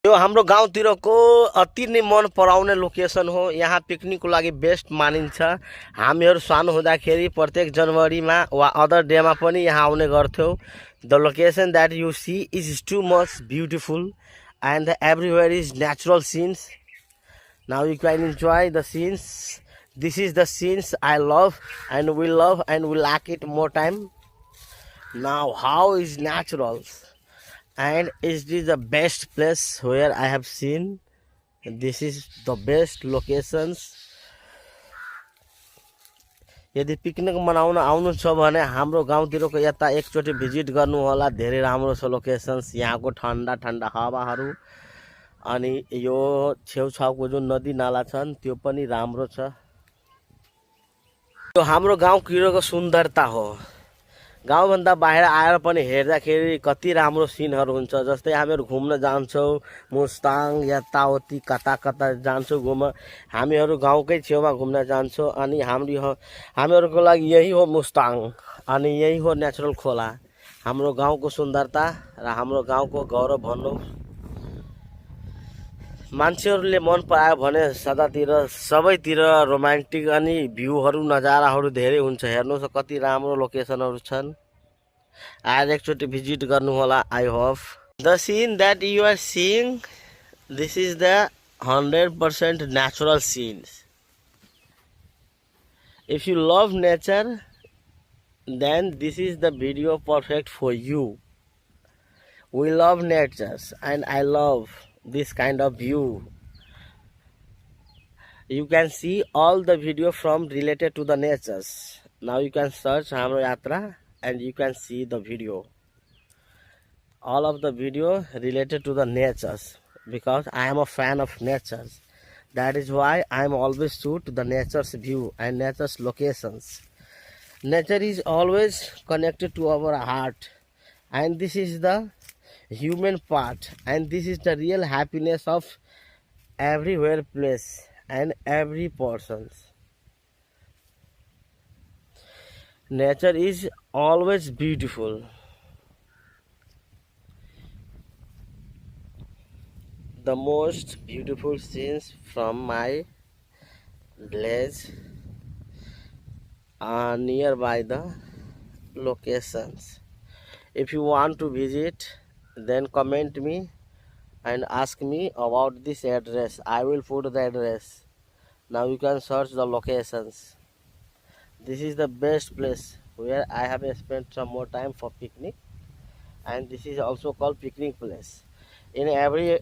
यो हाम्रो गाउँतिरको अति नै मन पराउने लोकेसन हो। यहाँ पिकनिकको लागि बेस्ट मानिन्छ। हामीहरू सानो हुँदाखेरि प्रत्येक जनवरीमा वा अदर डेमा पनि यहाँ आउने गर्थ्यौँ। The location that you see is too much beautiful and everywhere is natural scenes. Now you can enjoy the scenes. This is the scenes I love and we like it more time. Now how is natural and is this the best place where I have seen. This is the best locations. यदि picnic मनाउन आउनु छ भने हाम्रो गाउँतिरको यता एकचोटि visit गर्नु होला। धेरै राम्रो छ लोकेसन्स। यहाँको ठन्डा ठन्डा हावाहरू अनि यो छेउछाउको जुन नदी नाला छन् त्यो पनि राम्रो छ। यो हाम्रो गाउँतिरको सुन्दरता हो। गाउँभन्दा बाहिर आएर पनि हेर्दाखेरि कति राम्रो सिनहरू हुन्छ। जस्तै हामीहरू घुम्न जान्छौँ मुस्ताङ यताउति कता कता जान्छौँ घुम्न। हामीहरू गाउँकै छेउमा घुम्न जान्छौँ अनि हामीहरूको लागि यही हो मुस्ताङ अनि यही हो नेचुरल खोला। हाम्रो गाउँको सुन्दरता र हाम्रो गाउँको गौरव भन्नु। मान्छेहरूले मन परायो भने सबैतिर रोमान्टिक अनि भ्यूहरू नजाराहरू धेरै हुन्छ। हेर्नुहोस् कति राम्रो लोकेसनहरू छन्। आज एकचोटि भिजिट गर्नु होला। I hope the scene that you are seeing this is the 100% natural scenes. If you love nature then this is the video perfect for you. We love nature and I love this kind of view. You can see all the video from related to the natures. Now you can search Hamro Yatra and you can see the video. All of the video related to the natures because I am a fan of nature. That is why I am always shoot the nature's view and nature's locations. Nature is always connected to our heart and this is the human part and this is the real happiness of everywhere place and every person. Nature is always beautiful. The most beautiful scenes from my village are nearby the locations. If you want to visit then comment me and ask me about this address. I will put the address. Now you can search the locations. This is the best place where I have spent some more time for picnic and this is also called picnic place. In every